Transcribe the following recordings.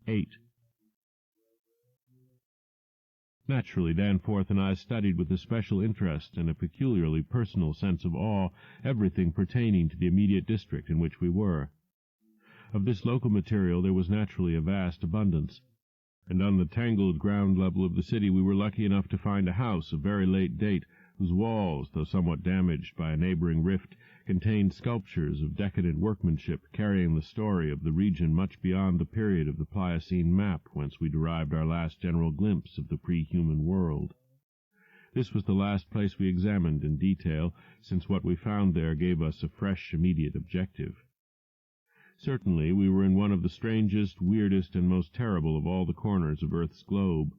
8. Naturally, Danforth and I studied with a special interest and a peculiarly personal sense of awe everything pertaining to the immediate district in which we were. Of this local material there was naturally a vast abundance, and on the tangled ground level of the city we were lucky enough to find a house of very late date, whose walls, though somewhat damaged by a neighboring rift, contained sculptures of decadent workmanship carrying the story of the region much beyond the period of the Pliocene map whence we derived our last general glimpse of the pre-human world. This was the last place we examined in detail, since what we found there gave us a fresh, immediate objective. Certainly we were in one of the strangest, weirdest, and most terrible of all the corners of Earth's globe.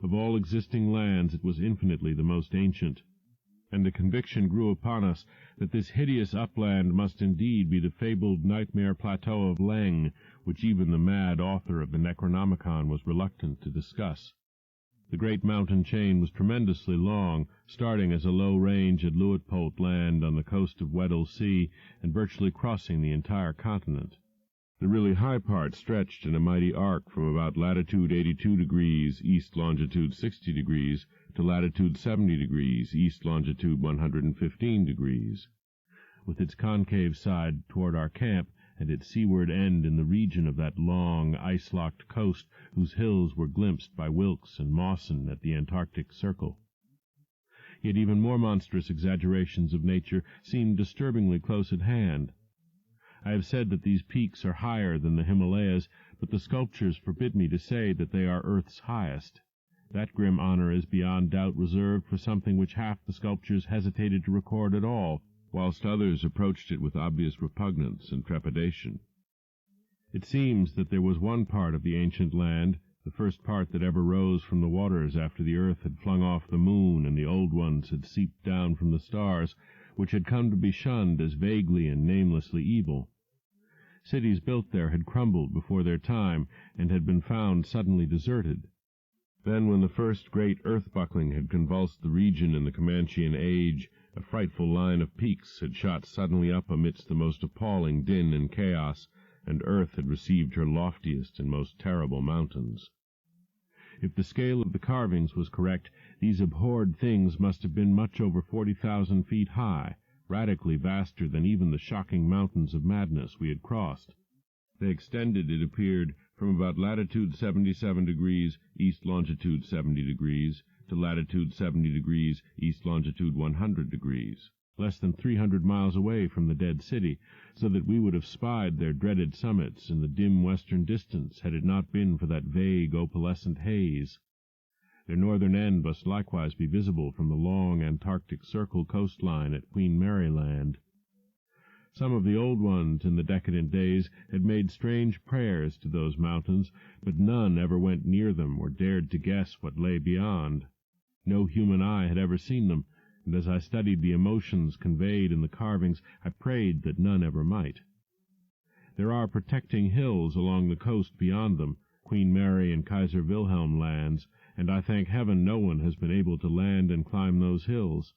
Of all existing lands it was infinitely the most ancient, and the conviction grew upon us that this hideous upland must indeed be the fabled nightmare plateau of Leng, which even the mad author of the Necronomicon was reluctant to discuss. The great mountain chain was tremendously long, starting as a low range at Luitpold Land on the coast of Weddell Sea, and virtually crossing the entire continent. The really high part stretched in a mighty arc from about latitude 82 degrees, east longitude 60 degrees, to latitude 70 degrees, east longitude 115 degrees. With its concave side toward our camp, and its seaward end in the region of that long, ice-locked coast whose hills were glimpsed by Wilkes and Mawson at the Antarctic Circle. Yet even more monstrous exaggerations of nature seemed disturbingly close at hand. I have said that these peaks are higher than the Himalayas, but the sculptures forbid me to say that they are Earth's highest. That grim honor is beyond doubt reserved for something which half the sculptures hesitated to record at all, whilst others approached it with obvious repugnance and trepidation. It seems that there was one part of the ancient land, the first part that ever rose from the waters after the earth had flung off the moon and the old ones had seeped down from the stars, which had come to be shunned as vaguely and namelessly evil. Cities built there had crumbled before their time, and had been found suddenly deserted. Then, when the first great earth-buckling had convulsed the region in the Comanchean age, a frightful line of peaks had shot suddenly up amidst the most appalling din and chaos, and earth had received her loftiest and most terrible mountains. If the scale of the carvings was correct, these abhorred things must have been much over 40,000 feet high, radically vaster than even the shocking mountains of madness we had crossed. They extended, it appeared, from about latitude 77 degrees, east longitude 70 degrees, to latitude 70 degrees, east longitude 100 degrees, less than 300 miles away from the dead city, so that we would have spied their dreaded summits in the dim western distance had it not been for that vague opalescent haze. Their northern end must likewise be visible from the long Antarctic Circle coastline at Queen Mary Land. Some of the old ones in the decadent days had made strange prayers to those mountains, but none ever went near them or dared to guess what lay beyond. No human eye had ever seen them, and as I studied the emotions conveyed in the carvings, I prayed that none ever might. There are protecting hills along the coast beyond them, Queen Mary and Kaiser Wilhelm lands, and I thank heaven no one has been able to land and climb those hills.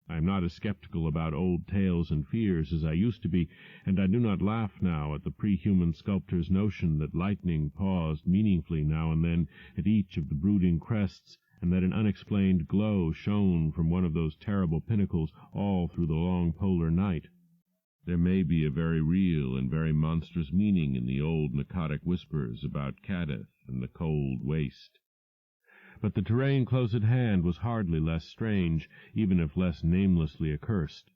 I am not as skeptical about old tales and fears as I used to be, and I do not laugh now at the pre-human sculptor's notion that lightning paused meaningfully now and then at each of the brooding crests, and that an unexplained glow shone from one of those terrible pinnacles all through the long polar night. There may be a very real and very monstrous meaning in the old Nakadic whispers about Kadeth and the cold waste. But the terrain close at hand was hardly less strange, even if less namelessly accursed.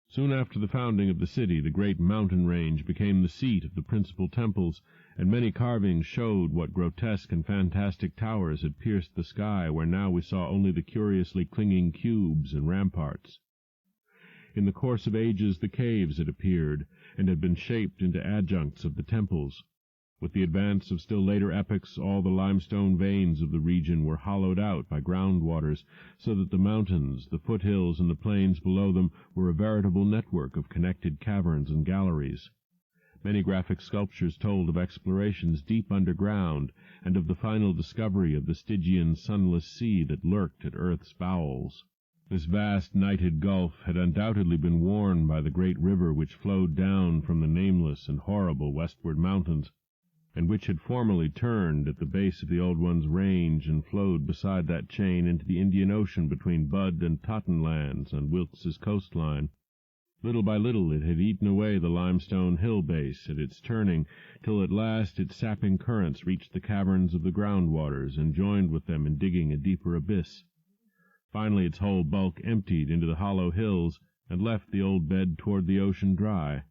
Soon after the founding of the city, the great mountain range became the seat of the principal temples, and many carvings showed what grotesque and fantastic towers had pierced the sky, where now we saw only the curiously clinging cubes and ramparts. In the course of ages the caves had appeared, and had been shaped into adjuncts of the temples. With the advance of still later epochs, all the limestone veins of the region were hollowed out by groundwaters, so that the mountains, the foothills, and the plains below them were a veritable network of connected caverns and galleries. Many graphic sculptures told of explorations deep underground, and of the final discovery of the Stygian sunless sea that lurked at earth's bowels. This vast nighted gulf had undoubtedly been worn by the great river which flowed down from the nameless and horrible westward mountains. and which had formerly turned at the base of the Old One's range and flowed beside that chain into the Indian Ocean between Bud and Totten lands on Wilkes's coastline. Little by little it had eaten away the limestone hill base at its turning, till at last its sapping currents reached the caverns of the groundwaters and joined with them in digging a deeper abyss. Finally its whole bulk emptied into the hollow hills and left the old bed toward the ocean dry.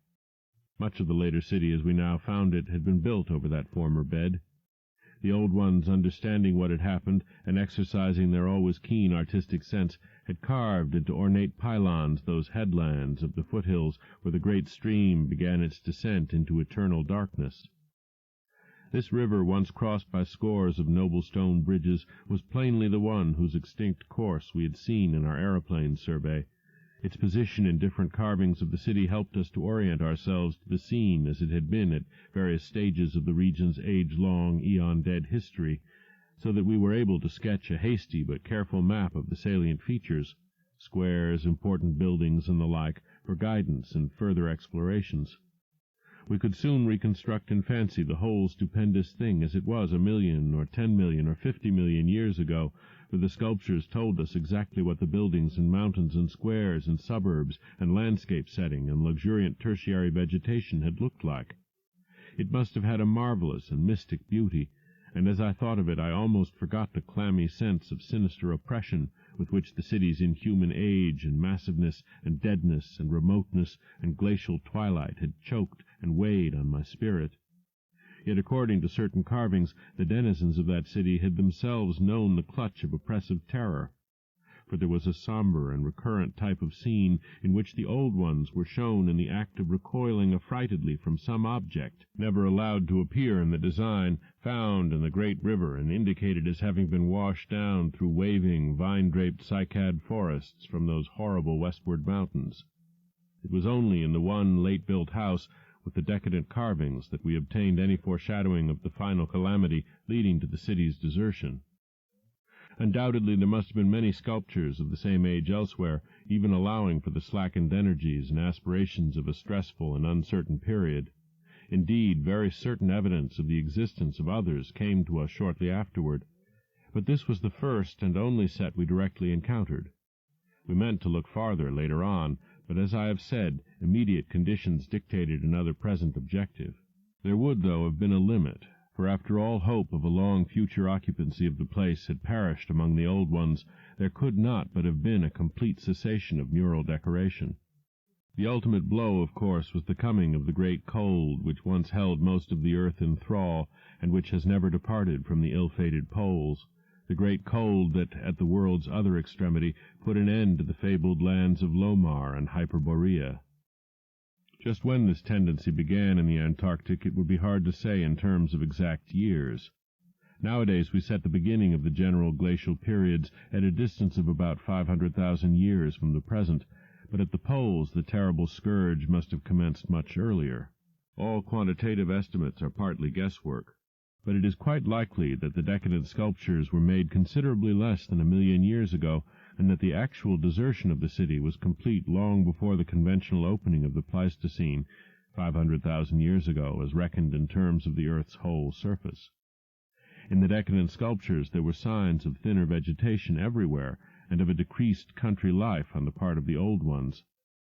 Much of the later city as we now found it had been built over that former bed. The Old Ones, understanding what had happened, and exercising their always keen artistic sense, had carved into ornate pylons those headlands of the foothills where the great stream began its descent into eternal darkness. This river, once crossed by scores of noble stone bridges, was plainly the one whose extinct course we had seen in our aeroplane survey. Its position in different carvings of the city helped us to orient ourselves to the scene as it had been at various stages of the region's age-long, eon-dead history, so that we were able to sketch a hasty but careful map of the salient features, squares, important buildings, and the like, for guidance in further explorations. We could soon reconstruct in fancy the whole stupendous thing as it was 1,000,000 or 10,000,000 or 50,000,000 years ago, for the sculptures told us exactly what the buildings and mountains and squares and suburbs and landscape setting and luxuriant tertiary vegetation had looked like. It must have had a marvelous and mystic beauty, and as I thought of it I almost forgot the clammy sense of sinister oppression with which the city's inhuman age and massiveness and deadness and remoteness and glacial twilight had choked and weighed on my spirit. Yet according to certain carvings, the denizens of that city had themselves known the clutch of oppressive terror, for there was a sombre and recurrent type of scene in which the Old Ones were shown in the act of recoiling affrightedly from some object, never allowed to appear in the design, found in the great river and indicated as having been washed down through waving, vine-draped cycad forests from those horrible westward mountains. It was only in the one late-built house with the decadent carvings that we obtained any foreshadowing of the final calamity leading to the city's desertion. Undoubtedly there must have been many sculptures of the same age elsewhere, even allowing for the slackened energies and aspirations of a stressful and uncertain period. Indeed, very certain evidence of the existence of others came to us shortly afterward, but this was the first and only set we directly encountered. We meant to look farther later on, but as I have said, immediate conditions dictated another present objective. There would, though, have been a limit, for after all hope of a long future occupancy of the place had perished among the Old Ones, there could not but have been a complete cessation of mural decoration. The ultimate blow, of course, was the coming of the great cold which once held most of the earth in thrall, and which has never departed from the ill-fated poles. The great cold that, at the world's other extremity, put an end to the fabled lands of Lomar and Hyperborea. Just when this tendency began in the Antarctic it would be hard to say in terms of exact years. Nowadays we set the beginning of the general glacial periods at a distance of about 500,000 years from the present, but at the poles the terrible scourge must have commenced much earlier. All quantitative estimates are partly guesswork, but it is quite likely that the decadent sculptures were made considerably less than 1,000,000 years ago, and that the actual desertion of the city was complete long before the conventional opening of the Pleistocene, 500,000 years ago, as reckoned in terms of the Earth's whole surface. In the decadent sculptures there were signs of thinner vegetation everywhere, and of a decreased country life on the part of the Old Ones.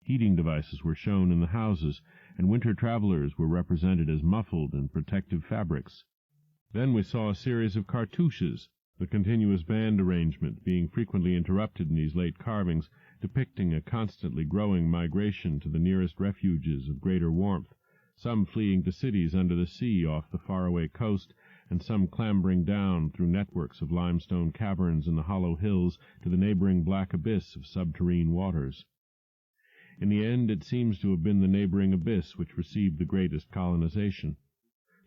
Heating devices were shown in the houses, and winter travelers were represented as muffled in protective fabrics. Then we saw a series of cartouches, the continuous band arrangement being frequently interrupted in these late carvings, depicting a constantly growing migration to the nearest refuges of greater warmth, some fleeing to cities under the sea off the faraway coast, and some clambering down through networks of limestone caverns in the hollow hills to the neighboring black abyss of subterrene waters. In the end it seems to have been the neighboring abyss which received the greatest colonization.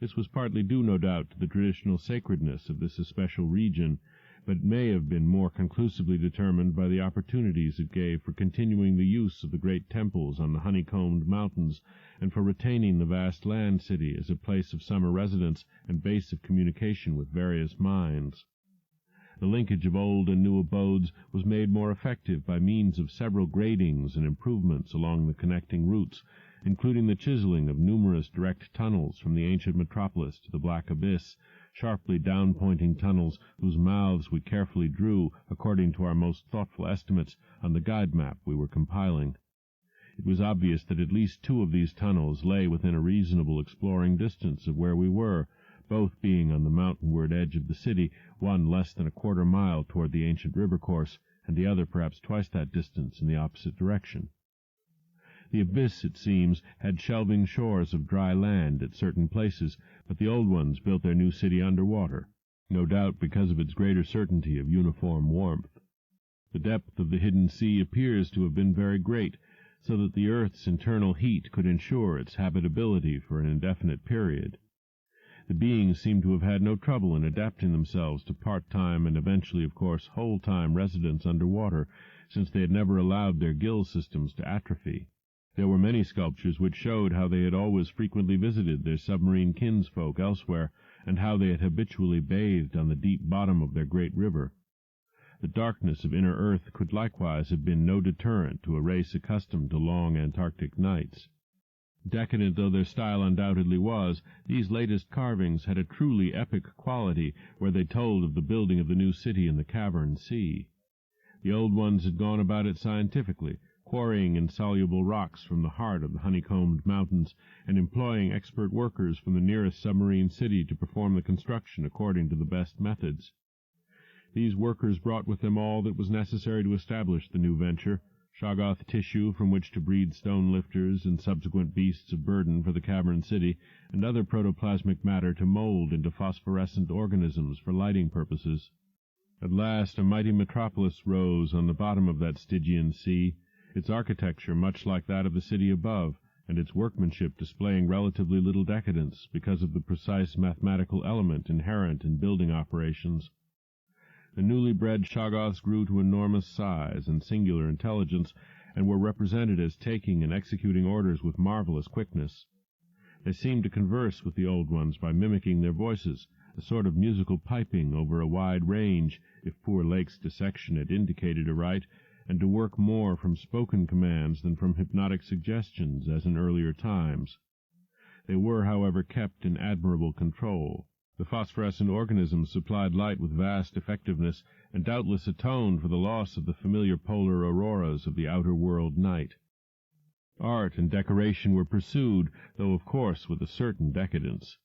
This was partly due, no doubt, to the traditional sacredness of this especial region, but may have been more conclusively determined by the opportunities it gave for continuing the use of the great temples on the honeycombed mountains, and for retaining the vast land city as a place of summer residence and base of communication with various minds. The linkage of old and new abodes was made more effective by means of several gradings and improvements along the connecting routes, including the chiseling of numerous direct tunnels from the ancient metropolis to the black abyss, sharply down-pointing tunnels whose mouths we carefully drew, according to our most thoughtful estimates, on the guide map we were compiling. It was obvious that at least 2 of these tunnels lay within a reasonable exploring distance of where we were, both being on the mountainward edge of the city, one less than a quarter-mile toward the ancient river course, and the other perhaps twice that distance in the opposite direction. The abyss, it seems, had shelving shores of dry land at certain places, but the old ones built their new city under water, no doubt because of its greater certainty of uniform warmth. The depth of the hidden sea appears to have been very great, so that the earth's internal heat could ensure its habitability for an indefinite period. The beings seem to have had no trouble in adapting themselves to part-time and eventually, of course, whole-time residence under water, since they had never allowed their gill systems to atrophy. There were many sculptures which showed how they had always frequently visited their submarine kinsfolk elsewhere, and how they had habitually bathed on the deep bottom of their great river. The darkness of inner earth could likewise have been no deterrent to a race accustomed to long Antarctic nights. Decadent though their style undoubtedly was, these latest carvings had a truly epic quality where they told of the building of the new city in the cavern sea. The old ones had gone about it scientifically, quarrying insoluble rocks from the heart of the honeycombed mountains, and employing expert workers from the nearest submarine city to perform the construction according to the best methods. These workers brought with them all that was necessary to establish the new venture: Shoggoth tissue from which to breed stone lifters and subsequent beasts of burden for the cavern city, and other protoplasmic matter to mold into phosphorescent organisms for lighting purposes. At last a mighty metropolis rose on the bottom of that Stygian sea, its architecture much like that of the city above, and its workmanship displaying relatively little decadence because of the precise mathematical element inherent in building operations. The newly bred Shoggoths grew to enormous size and singular intelligence, and were represented as taking and executing orders with marvelous quickness. They seemed to converse with the old ones by mimicking their voices, a sort of musical piping over a wide range, if poor Lake's dissection had indicated aright, and to work more from spoken commands than from hypnotic suggestions, as in earlier times. They were, however, kept in admirable control. The phosphorescent organisms supplied light with vast effectiveness, and doubtless atoned for the loss of the familiar polar auroras of the outer world night. Art and decoration were pursued, though of course with a certain decadence.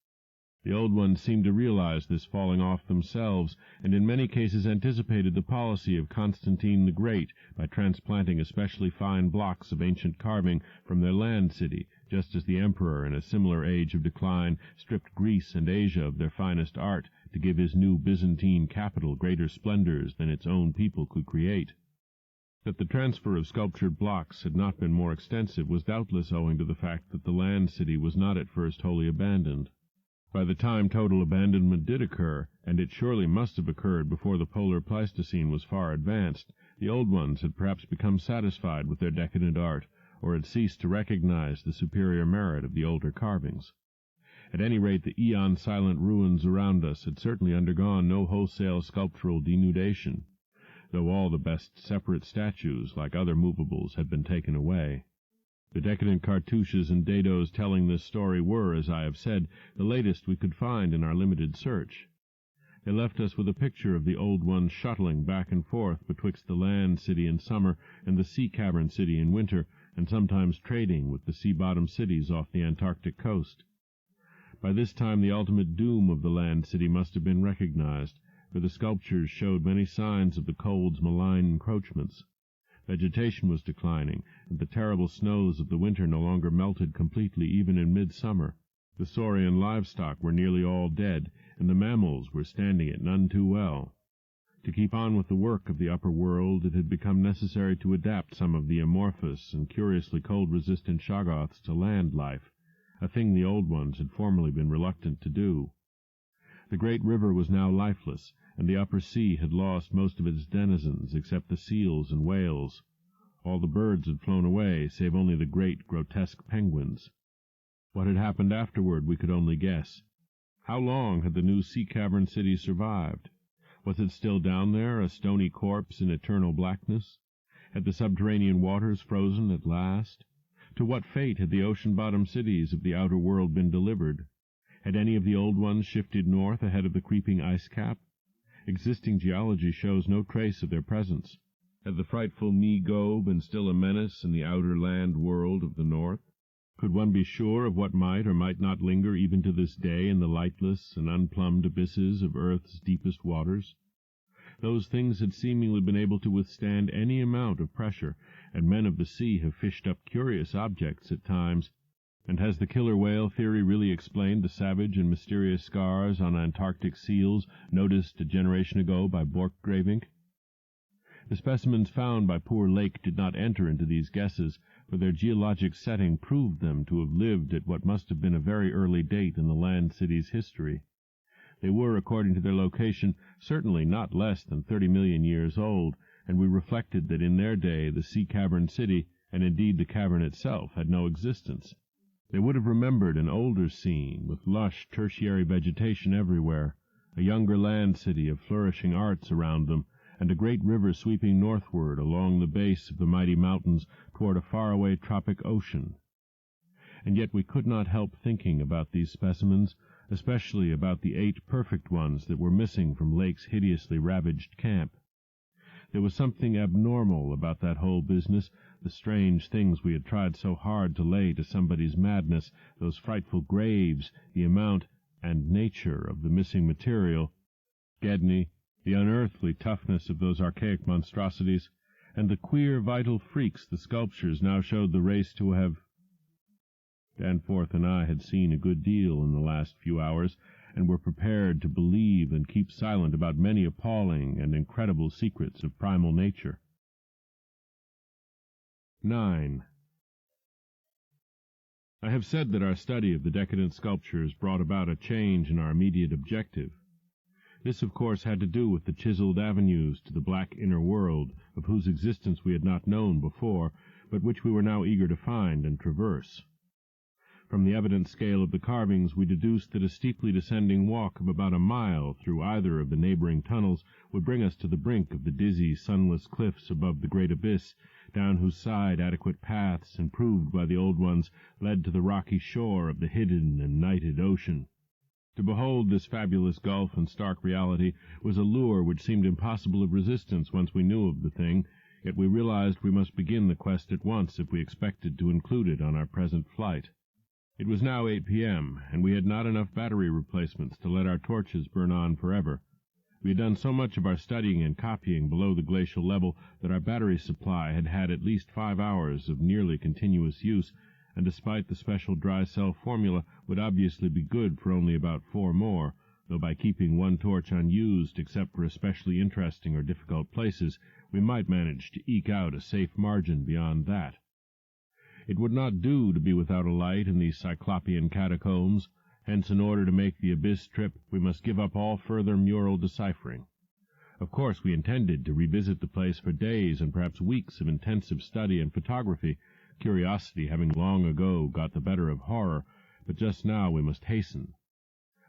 The old ones seemed to realize this falling off themselves, and in many cases anticipated the policy of Constantine the Great by transplanting especially fine blocks of ancient carving from their land city, just as the emperor, in a similar age of decline, stripped Greece and Asia of their finest art to give his new Byzantine capital greater splendors than its own people could create. That the transfer of sculptured blocks had not been more extensive was doubtless owing to the fact that the land city was not at first wholly abandoned. By the time total abandonment did occur, and it surely must have occurred before the polar Pleistocene was far advanced, the old ones had perhaps become satisfied with their decadent art, or had ceased to recognize the superior merit of the older carvings. At any rate, the eon-silent ruins around us had certainly undergone no wholesale sculptural denudation, though all the best separate statues, like other movables, had been taken away. The decadent cartouches and dados telling this story were, as I have said, the latest we could find in our limited search. They left us with a picture of the old ones shuttling back and forth betwixt the land city in summer and the sea cavern city in winter, and sometimes trading with the sea-bottom cities off the Antarctic coast. By this time the ultimate doom of the land city must have been recognized, for the sculptures showed many signs of the cold's malign encroachments. Vegetation was declining, and the terrible snows of the winter no longer melted completely even in midsummer. The saurian livestock were nearly all dead, and the mammals were standing it none too well. To keep on with the work of the upper world, it had become necessary to adapt some of the amorphous and curiously cold-resistant Shoggoths to land life, a thing the old ones had formerly been reluctant to do. The great river was now lifeless, and the upper sea had lost most of its denizens except the seals and whales. All the birds had flown away, save only the great, grotesque penguins. What had happened afterward we could only guess. How long had the new sea-cavern city survived? Was it still down there, a stony corpse in eternal blackness? Had the subterranean waters frozen at last? To what fate had the ocean-bottom cities of the outer world been delivered? Had any of the old ones shifted north ahead of the creeping ice cap? Existing geology shows no trace of their presence. Had the frightful Mi-Go been still a menace in the outer land world of the north? Could one be sure of what might or might not linger even to this day in the lightless and unplumbed abysses of Earth's deepest waters? Those things had seemingly been able to withstand any amount of pressure, and men of the sea have fished up curious objects at times. And has the killer whale theory really explained the savage and mysterious scars on Antarctic seals noticed a generation ago by Borchgrevink? The specimens found by poor Lake did not enter into these guesses, for their geologic setting proved them to have lived at what must have been a very early date in the land city's history. They were, according to their location, certainly not less than 30 million years old, and we reflected that in their day the sea cavern city, and indeed the cavern itself, had no existence. They would have remembered an older scene, with lush tertiary vegetation everywhere, a younger land city of flourishing arts around them, and a great river sweeping northward along the base of the mighty mountains toward a faraway tropic ocean. And yet we could not help thinking about these specimens, especially about the 8 perfect ones that were missing from Lake's hideously ravaged camp. There was something abnormal about that whole business, the strange things we had tried so hard to lay to somebody's madness, those frightful graves, the amount and nature of the missing material, Gedney, the unearthly toughness of those archaic monstrosities, and the queer vital freaks the sculptures now showed the race to have. Danforth and I had seen a good deal in the last few hours, and were prepared to believe and keep silent about many appalling and incredible secrets of primal nature. 9. I have said that our study of the decadent sculptures brought about a change in our immediate objective. This, of course, had to do with the chiseled avenues to the black inner world, of whose existence we had not known before, but which we were now eager to find and traverse. From the evident scale of the carvings we deduced that a steeply descending walk of about a mile through either of the neighboring tunnels would bring us to the brink of the dizzy, sunless cliffs above the great abyss, down whose side adequate paths, improved by the old ones, led to the rocky shore of the hidden and nighted ocean. To behold this fabulous gulf in stark reality was a lure which seemed impossible of resistance once we knew of the thing, yet we realized we must begin the quest at once if we expected to include it on our present flight. It was now 8 p.m., and we had not enough battery replacements to let our torches burn on forever. We had done so much of our studying and copying below the glacial level that our battery supply had had at least 5 hours of nearly continuous use, and despite the special dry cell formula, would obviously be good for only about 4 more, though by keeping one torch unused except for especially interesting or difficult places, we might manage to eke out a safe margin beyond that. It would not do to be without a light in these cyclopean catacombs, hence in order to make the abyss trip we must give up all further mural deciphering. Of course we intended to revisit the place for days and perhaps weeks of intensive study and photography, curiosity having long ago got the better of horror, but just now we must hasten.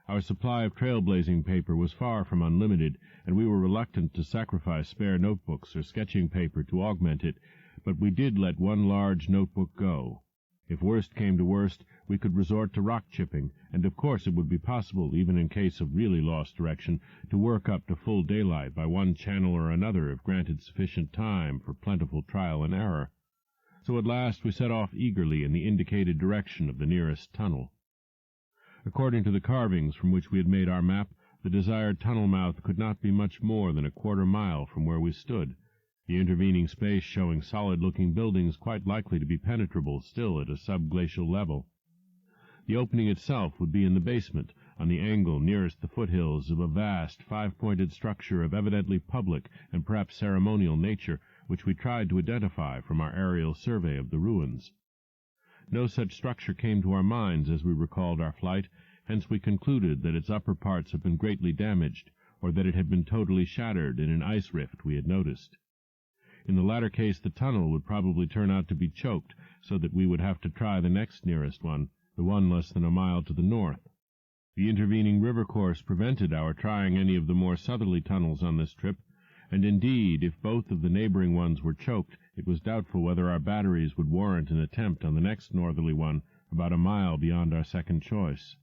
Our supply of trailblazing paper was far from unlimited, and we were reluctant to sacrifice spare notebooks or sketching paper to augment it, but we did let one large notebook go. If worst came to worst, we could resort to rock chipping, and of course it would be possible, even in case of really lost direction, to work up to full daylight by one channel or another if granted sufficient time for plentiful trial and error. So at last we set off eagerly in the indicated direction of the nearest tunnel. According to the carvings from which we had made our map, the desired tunnel mouth could not be much more than a quarter-mile from where we stood, the intervening space showing solid-looking buildings quite likely to be penetrable still at a subglacial level. The opening itself would be in the basement, on the angle nearest the foothills of a vast, 5-pointed structure of evidently public and perhaps ceremonial nature, which we tried to identify from our aerial survey of the ruins. No such structure came to our minds as we recalled our flight, hence we concluded that its upper parts had been greatly damaged, or that it had been totally shattered in an ice rift we had noticed. In the latter case the tunnel would probably turn out to be choked, so that we would have to try the next nearest one, the one less than a mile to the north. The intervening river course prevented our trying any of the more southerly tunnels on this trip, and indeed, if both of the neighboring ones were choked, it was doubtful whether our batteries would warrant an attempt on the next northerly one, about a mile beyond our second choice.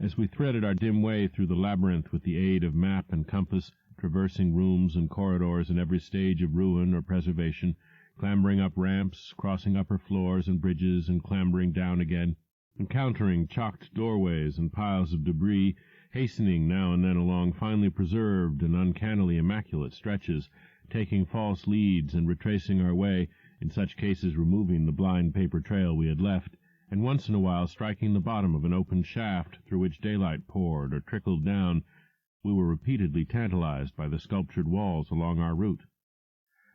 As we threaded our dim way through the labyrinth with the aid of map and compass, traversing rooms and corridors in every stage of ruin or preservation, clambering up ramps, crossing upper floors and bridges, and clambering down again, encountering chalked doorways and piles of debris, hastening now and then along finely preserved and uncannily immaculate stretches, taking false leads and retracing our way, in such cases removing the blind paper trail we had left, and once in a while striking the bottom of an open shaft through which daylight poured or trickled down, we were repeatedly tantalized by the sculptured walls along our route.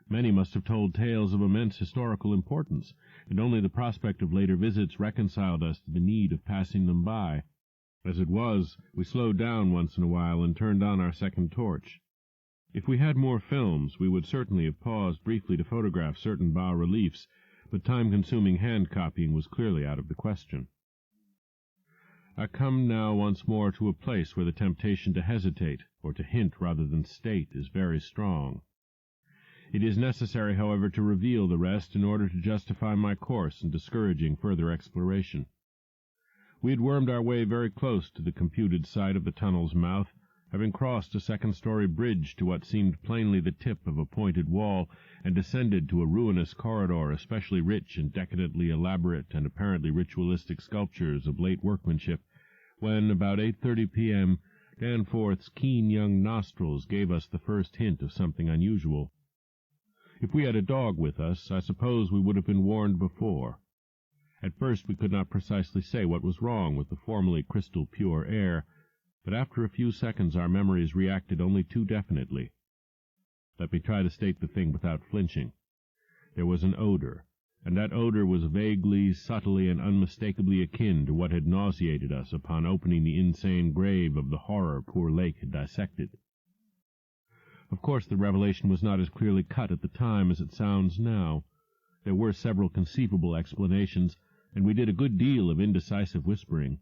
Many must have told tales of immense historical importance, and only the prospect of later visits reconciled us to the need of passing them by. As it was, we slowed down once in a while and turned on our second torch. If we had more films, we would certainly have paused briefly to photograph certain bas-reliefs, but time-consuming hand-copying was clearly out of the question. I come now once more to a place where the temptation to hesitate, or to hint rather than state, is very strong. It is necessary, however, to reveal the rest in order to justify my course in discouraging further exploration. We had wormed our way very close to the computed site of the tunnel's mouth, having crossed a second-story bridge to what seemed plainly the tip of a pointed wall, and descended to a ruinous corridor especially rich in decadently elaborate and apparently ritualistic sculptures of late workmanship, when, about 8:30 p.m., Danforth's keen young nostrils gave us the first hint of something unusual. If we had a dog with us, I suppose we would have been warned before. At first we could not precisely say what was wrong with the formerly crystal-pure air, but after a few seconds our memories reacted only too definitely. Let me try to state the thing without flinching. There was an odor, and that odor was vaguely, subtly, and unmistakably akin to what had nauseated us upon opening the insane grave of the horror poor Lake had dissected. Of course, the revelation was not as clearly cut at the time as it sounds now. There were several conceivable explanations, and we did a good deal of indecisive whispering.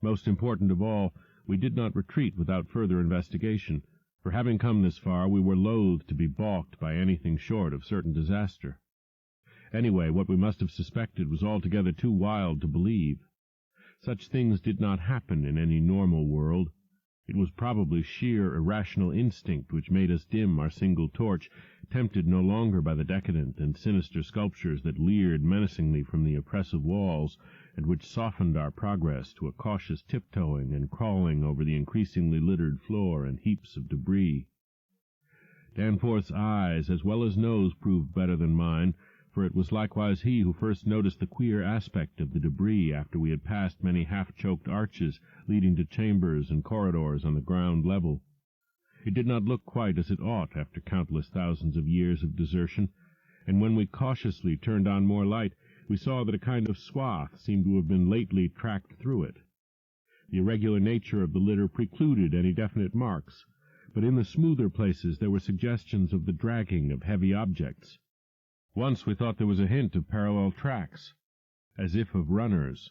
Most important of all, we did not retreat without further investigation, for having come this far, we were loath to be balked by anything short of certain disaster. Anyway, what we must have suspected was altogether too wild to believe. Such things did not happen in any normal world. It was probably sheer irrational instinct which made us dim our single torch, tempted no longer by the decadent and sinister sculptures that leered menacingly from the oppressive walls, and which softened our progress to a cautious tiptoeing and crawling over the increasingly littered floor and heaps of debris. Danforth's eyes as well as nose proved better than mine, for it was likewise he who first noticed the queer aspect of the debris after we had passed many half-choked arches leading to chambers and corridors on the ground level. It did not look quite as it ought after countless thousands of years of desertion, and when we cautiously turned on more light, we saw that a kind of swath seemed to have been lately tracked through it. The irregular nature of the litter precluded any definite marks, but in the smoother places there were suggestions of the dragging of heavy objects. Once we thought there was a hint of parallel tracks, as if of runners.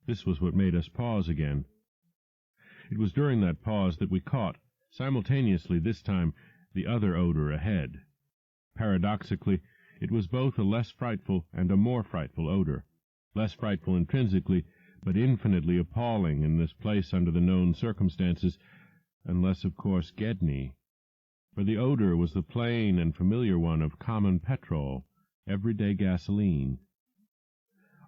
This was what made us pause again. It was during that pause that we caught, simultaneously this time, the other odor ahead. Paradoxically, it was both a less frightful and a more frightful odor, less frightful intrinsically, but infinitely appalling in this place under the known circumstances, unless, of course, Gedney. For the odor was the plain and familiar one of common petrol, everyday gasoline.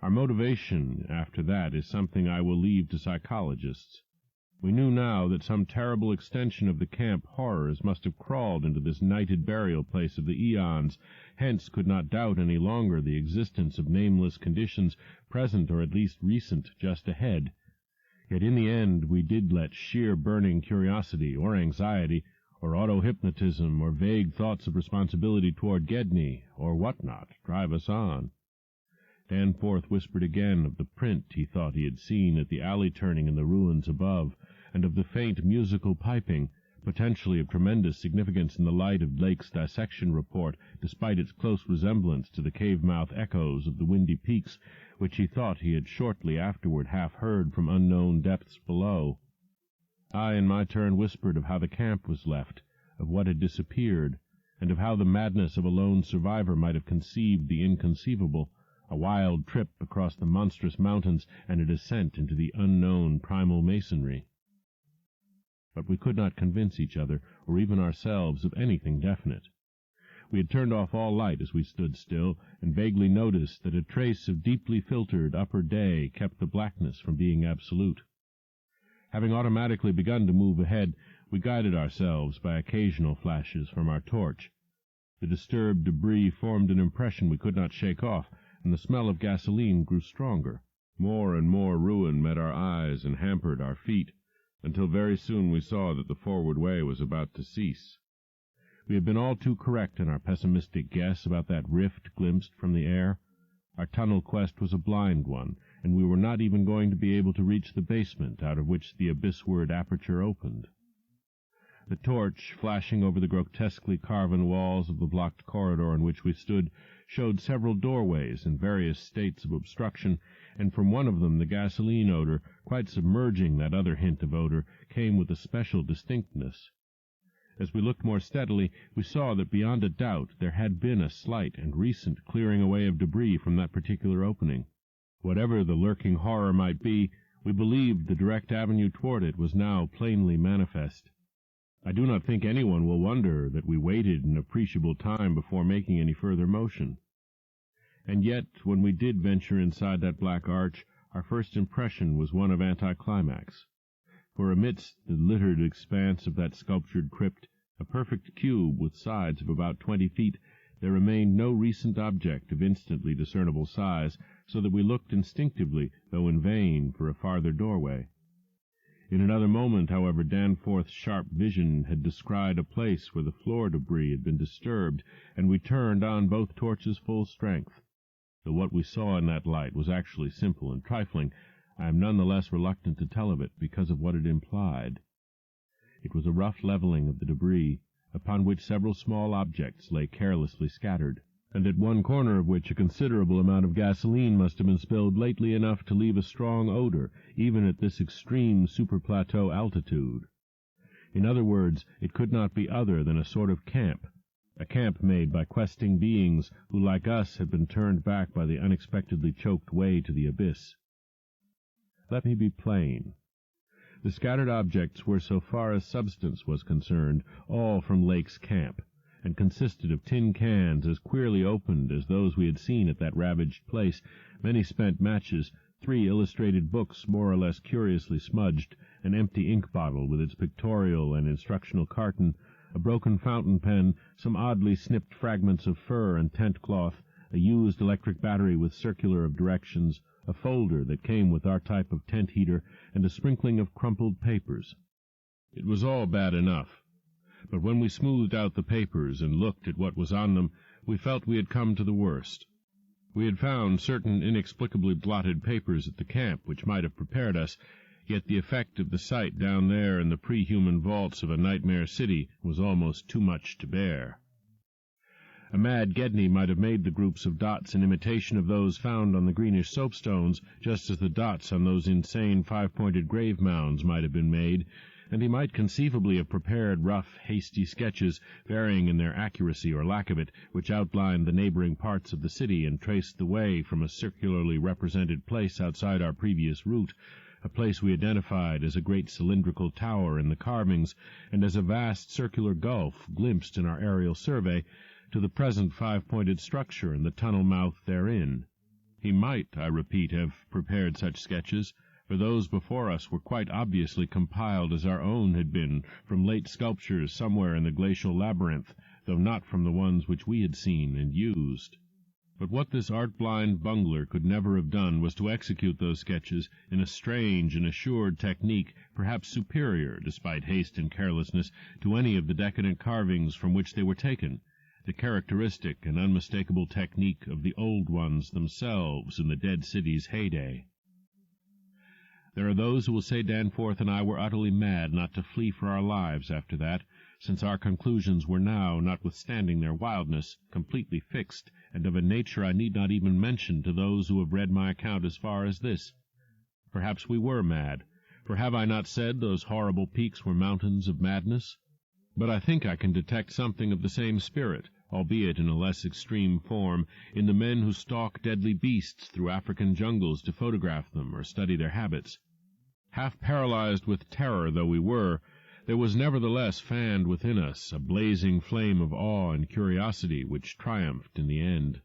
Our motivation, after that, is something I will leave to psychologists. We knew now that some terrible extension of the camp horrors must have crawled into this nighted burial place of the eons, hence could not doubt any longer the existence of nameless conditions, present or at least recent, just ahead. Yet in the end we did let sheer burning curiosity, or anxiety, or auto-hypnotism, or vague thoughts of responsibility toward Gedney, or what not, drive us on. Danforth whispered again of the print he thought he had seen at the alley turning in the ruins above, and of the faint musical piping, potentially of tremendous significance in the light of Lake's dissection report, despite its close resemblance to the cave-mouth echoes of the windy peaks, which he thought he had shortly afterward half heard from unknown depths below. I, in my turn, whispered of how the camp was left, of what had disappeared, and of how the madness of a lone survivor might have conceived the inconceivable, a wild trip across the monstrous mountains and a descent into the unknown primal masonry. But we could not convince each other, or even ourselves, of anything definite. We had turned off all light as we stood still, and vaguely noticed that a trace of deeply filtered upper day kept the blackness from being absolute. Having automatically begun to move ahead, we guided ourselves by occasional flashes from our torch. The disturbed debris formed an impression we could not shake off, and the smell of gasoline grew stronger. More and more ruin met our eyes and hampered our feet, until very soon we saw that the forward way was about to cease. We had been all too correct in our pessimistic guess about that rift glimpsed from the air. Our tunnel quest was a blind one, and we were not even going to be able to reach the basement out of which the abyss-ward aperture opened. The torch, flashing over the grotesquely carven walls of the blocked corridor in which we stood, showed several doorways in various states of obstruction, and from one of them the gasoline odor, quite submerging that other hint of odor, came with a special distinctness. As we looked more steadily, we saw that beyond a doubt there had been a slight and recent clearing away of debris from that particular opening. Whatever the lurking horror might be, we believed the direct avenue toward it was now plainly manifest. I do not think anyone will wonder that we waited an appreciable time before making any further motion. And yet, when we did venture inside that black arch, our first impression was one of anticlimax. For amidst the littered expanse of that sculptured crypt, a perfect cube with sides of about 20 feet, there remained no recent object of instantly discernible size, so that we looked instinctively, though in vain, for a farther doorway. In another moment, however, Danforth's sharp vision had descried a place where the floor debris had been disturbed, and we turned on both torches full strength. Though what we saw in that light was actually simple and trifling, I am none the less reluctant to tell of it because of what it implied. It was a rough leveling of the debris, upon which several small objects lay carelessly scattered, and at one corner of which a considerable amount of gasoline must have been spilled lately enough to leave a strong odor, even at this extreme superplateau altitude. In other words, it could not be other than a sort of camp, a camp made by questing beings who, like us, had been turned back by the unexpectedly choked way to the abyss. Let me be plain. The scattered objects were, so far as substance was concerned, all from Lake's camp, and consisted of tin cans as queerly opened as those we had seen at that ravaged place, many spent matches, 3 illustrated books more or less curiously smudged, an empty ink bottle with its pictorial and instructional carton, a broken fountain pen, some oddly snipped fragments of fur and tent cloth, a used electric battery with circular of directions, a folder that came with our type of tent heater, and a sprinkling of crumpled papers. It was all bad enough, but when we smoothed out the papers and looked at what was on them, we felt we had come to the worst. We had found certain inexplicably blotted papers at the camp which might have prepared us, yet the effect of the sight down there in the pre-human vaults of a nightmare city was almost too much to bear. A mad Gedney might have made the groups of dots in imitation of those found on the greenish soapstones, just as the dots on those insane 5-pointed grave mounds might have been made, and he might conceivably have prepared rough, hasty sketches, varying in their accuracy or lack of it, which outlined the neighboring parts of the city and traced the way from a circularly represented place outside our previous route, a place we identified as a great cylindrical tower in the carvings, and as a vast circular gulf glimpsed in our aerial survey, to the present 5-pointed structure and the tunnel mouth therein. He might, I repeat, have prepared such sketches, for those before us were quite obviously compiled as our own had been from late sculptures somewhere in the glacial labyrinth, though not from the ones which we had seen and used. But what this art-blind bungler could never have done was to execute those sketches in a strange and assured technique, perhaps superior, despite haste and carelessness, to any of the decadent carvings from which they were taken, the characteristic and unmistakable technique of the old ones themselves in the dead city's heyday. There are those who will say Danforth and I were utterly mad not to flee for our lives after that, since our conclusions were now, notwithstanding their wildness, completely fixed, and of a nature I need not even mention to those who have read my account as far as this. Perhaps we were mad, for have I not said those horrible peaks were mountains of madness? But I think I can detect something of the same spirit, albeit in a less extreme form, in the men who stalk deadly beasts through African jungles to photograph them or study their habits. Half paralyzed with terror though we were, there was nevertheless fanned within us a blazing flame of awe and curiosity which triumphed in the end.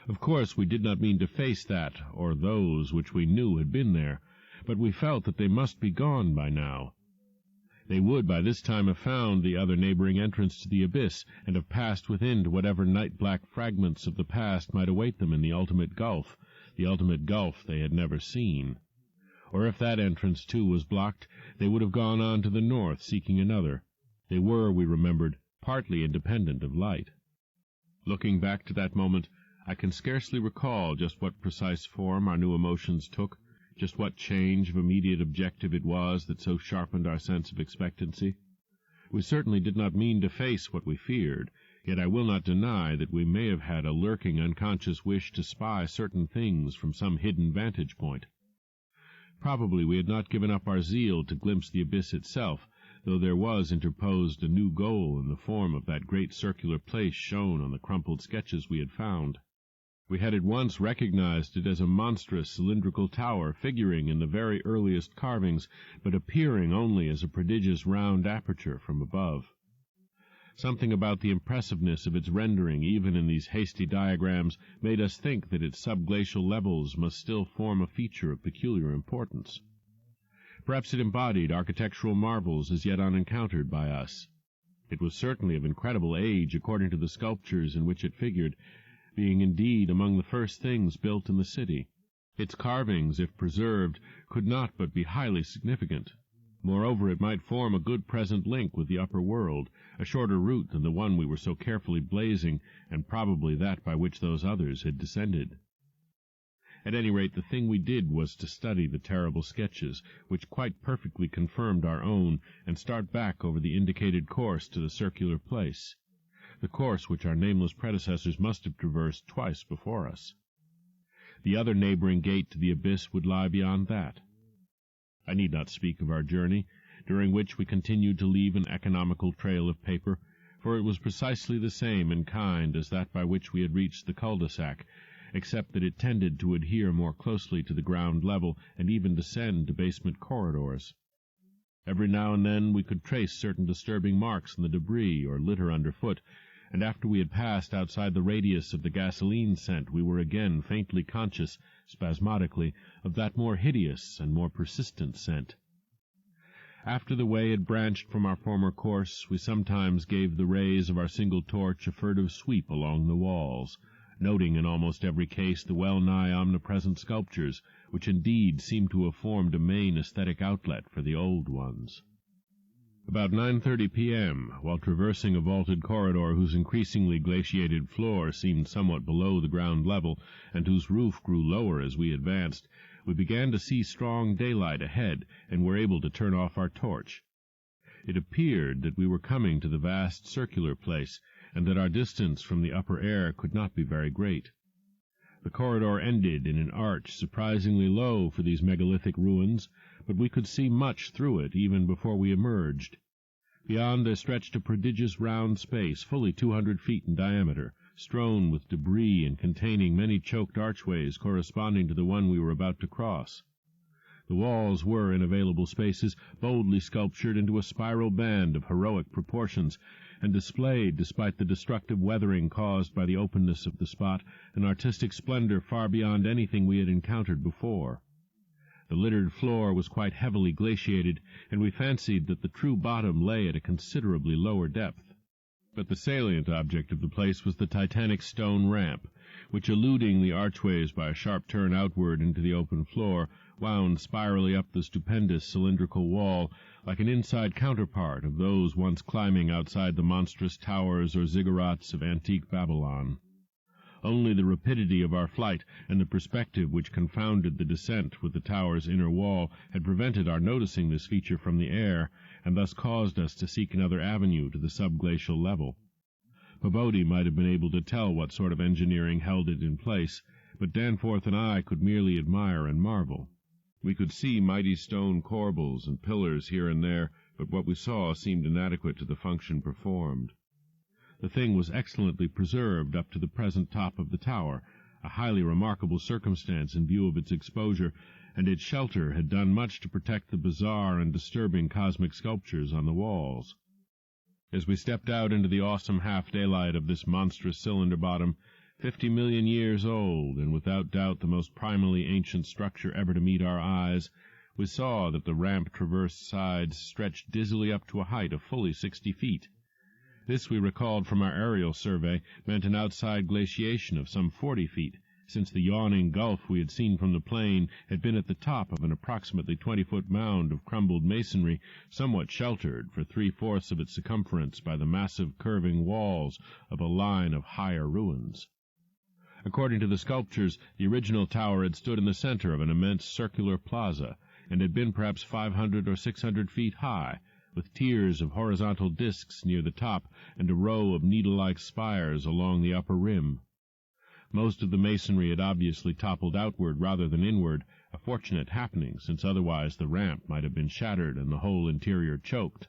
Of course, we did not mean to face that or those which we knew had been there, but we felt that they must be gone by now. They would by this time have found the other neighboring entrance to the abyss, and have passed within to whatever night-black fragments of the past might await them in the ultimate gulf they had never seen. Or if that entrance, too, was blocked, they would have gone on to the north, seeking another. They were, we remembered, partly independent of light. Looking back to that moment, I can scarcely recall just what precise form our new emotions took, just what change of immediate objective it was that so sharpened our sense of expectancy. We certainly did not mean to face what we feared, yet I will not deny that we may have had a lurking unconscious wish to spy certain things from some hidden vantage point. Probably we had not given up our zeal to glimpse the abyss itself, though there was interposed a new goal in the form of that great circular place shown on the crumpled sketches we had found. We had at once recognized it as a monstrous cylindrical tower figuring in the very earliest carvings, but appearing only as a prodigious round aperture from above. Something about the impressiveness of its rendering, even in these hasty diagrams, made us think that its subglacial levels must still form a feature of peculiar importance. Perhaps it embodied architectural marvels as yet unencountered by us. It was certainly of incredible age according to the sculptures in which it figured, being indeed among the first things built in the city. Its carvings, if preserved, could not but be highly significant. Moreover, it might form a good present link with the upper world, a shorter route than the one we were so carefully blazing, and probably that by which those others had descended. At any rate, the thing we did was to study the terrible sketches, which quite perfectly confirmed our own, and start back over the indicated course to the circular place, the course which our nameless predecessors must have traversed twice before us. The other neighboring gate to the abyss would lie beyond that. I need not speak of our journey, during which we continued to leave an economical trail of paper, for it was precisely the same in kind as that by which we had reached the cul-de-sac, except that it tended to adhere more closely to the ground level and even descend to basement corridors. Every now and then we could trace certain disturbing marks in the debris or litter underfoot, and after we had passed outside the radius of the gasoline scent we were again faintly conscious, spasmodically, of that more hideous and more persistent scent. After the way had branched from our former course, we sometimes gave the rays of our single torch a furtive sweep along the walls, noting in almost every case the well-nigh omnipresent sculptures, which indeed seemed to have formed a main aesthetic outlet for the old ones. About 9:30 p.m., while traversing a vaulted corridor whose increasingly glaciated floor seemed somewhat below the ground level, and whose roof grew lower as we advanced, we began to see strong daylight ahead, and were able to turn off our torch. It appeared that we were coming to the vast circular place, and that our distance from the upper air could not be very great. The corridor ended in an arch surprisingly low for these megalithic ruins, but we could see much through it even before we emerged. Beyond there stretched a prodigious round space, fully 200 feet in diameter, strewn with debris and containing many choked archways corresponding to the one we were about to cross. The walls were, in available spaces, boldly sculptured into a spiral band of heroic proportions, and displayed, despite the destructive weathering caused by the openness of the spot, an artistic splendor far beyond anything we had encountered before. The littered floor was quite heavily glaciated, and we fancied that the true bottom lay at a considerably lower depth. But the salient object of the place was the titanic stone ramp, which, eluding the archways by a sharp turn outward into the open floor, wound spirally up the stupendous cylindrical wall, like an inside counterpart of those once climbing outside the monstrous towers or ziggurats of antique Babylon. Only the rapidity of our flight and the perspective which confounded the descent with the tower's inner wall had prevented our noticing this feature from the air, and thus caused us to seek another avenue to the subglacial level. Pabodie might have been able to tell what sort of engineering held it in place, but Danforth and I could merely admire and marvel. We could see mighty stone corbels and pillars here and there, but what we saw seemed inadequate to the function performed. The thing was excellently preserved up to the present top of the tower, a highly remarkable circumstance in view of its exposure, and its shelter had done much to protect the bizarre and disturbing cosmic sculptures on the walls. As we stepped out into the awesome half-daylight of this monstrous cylinder bottom, 50 million years old, and without doubt the most primally ancient structure ever to meet our eyes, we saw that the ramp-traversed sides stretched dizzily up to a height of fully 60 feet. This, we recalled from our aerial survey, meant an outside glaciation of some 40 feet, since the yawning gulf we had seen from the plain had been at the top of an approximately 20-foot mound of crumbled masonry, somewhat sheltered for 3/4 of its circumference by the massive curving walls of a line of higher ruins. According to the sculptures, the original tower had stood in the center of an immense circular plaza, and had been perhaps 500 or 600 feet high, with tiers of horizontal discs near the top and a row of needle-like spires along the upper rim. Most of the masonry had obviously toppled outward rather than inward, a fortunate happening, since otherwise the ramp might have been shattered and the whole interior choked.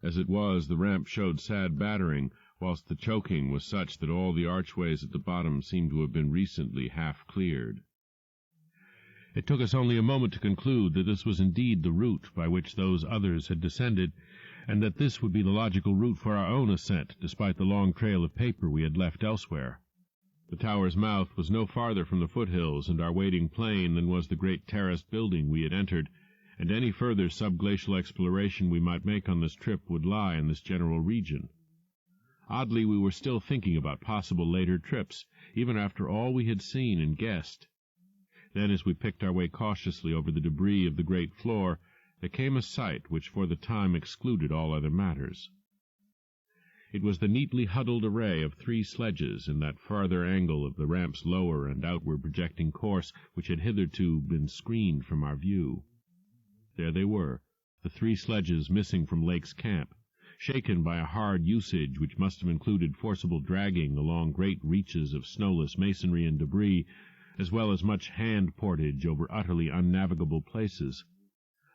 As it was, the ramp showed sad battering, whilst the choking was such that all the archways at the bottom seemed to have been recently half cleared. It took us only a moment to conclude that this was indeed the route by which those others had descended, and that this would be the logical route for our own ascent, despite the long trail of paper we had left elsewhere. The tower's mouth was no farther from the foothills and our waiting plain than was the great terraced building we had entered, and any further subglacial exploration we might make on this trip would lie in this general region. Oddly, we were still thinking about possible later trips, even after all we had seen and guessed. Then, as we picked our way cautiously over the debris of the great floor, there came a sight which for the time excluded all other matters. It was the neatly huddled array of 3 sledges in that farther angle of the ramp's lower and outward projecting course which had hitherto been screened from our view. There they were, the 3 sledges missing from Lake's camp, shaken by a hard usage which must have included forcible dragging along great reaches of snowless masonry and debris, as well as much hand portage over utterly unnavigable places.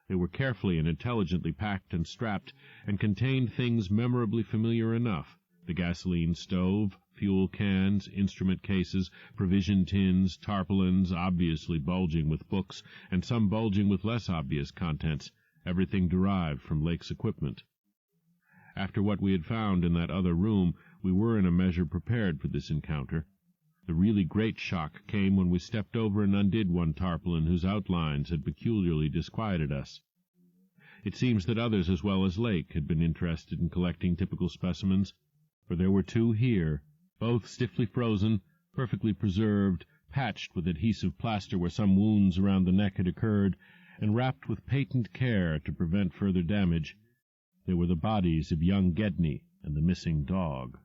They were carefully and intelligently packed and strapped, and contained things memorably familiar enough: the gasoline stove, fuel cans, instrument cases, provision tins, tarpaulins, obviously bulging with books, and some bulging with less obvious contents, everything derived from Lake's equipment. After what we had found in that other room, we were in a measure prepared for this encounter. The really great shock came when we stepped over and undid one tarpaulin whose outlines had peculiarly disquieted us. It seems that others as well as Lake had been interested in collecting typical specimens, for there were 2 here, both stiffly frozen, perfectly preserved, patched with adhesive plaster where some wounds around the neck had occurred, and wrapped with patent care to prevent further damage. They were the bodies of young Gedney and the missing dog.